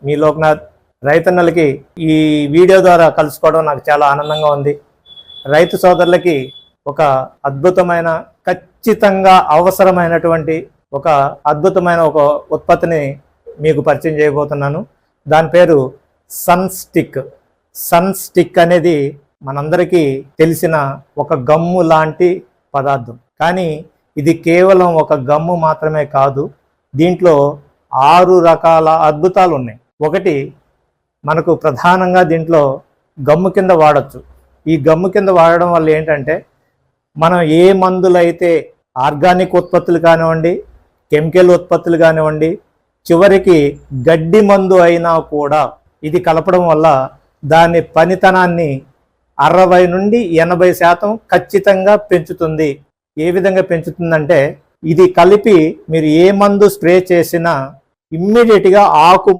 మీ లోక్నాథ్. రైతన్నలకి ఈ వీడియో ద్వారా కలుసుకోవడం నాకు చాలా ఆనందంగా ఉంది. రైతు సోదరులకి ఒక అద్భుతమైన, ఖచ్చితంగా అవసరమైనటువంటి ఒక అద్భుతమైన ఒక ఉత్పత్తిని మీకు పరిచయం చేయబోతున్నాను. దాని పేరు సన్ స్టిక్. సన్ స్టిక్ అనేది మనందరికీ తెలిసిన ఒక గమ్ము లాంటి పదార్థం. కానీ ఇది కేవలం ఒక గమ్ము మాత్రమే కాదు, దీంట్లో 6 రకాల అద్భుతాలు ఉన్నాయి. ఒకటి, మనకు ప్రధానంగా దీంట్లో గమ్ము కింద వాడచ్చు. ఈ గమ్ము కింద వాడడం వల్ల ఏంటంటే, మనం ఏ మందులైతే ఆర్గానిక్ ఉత్పత్తులు కానివ్వండి, కెమికల్ ఉత్పత్తులు కానివ్వండి, చివరికి గడ్డి మందు అయినా కూడా ఇది కలపడం వల్ల దాని పనితనాన్ని 60 నుండి 80% ఖచ్చితంగా పెంచుతుంది. ఏ విధంగా పెంచుతుందంటే, ఇది కలిపి మీరు ఏ మందు స్ప్రే చేసినా ఇమ్మీడియట్గా ఆకు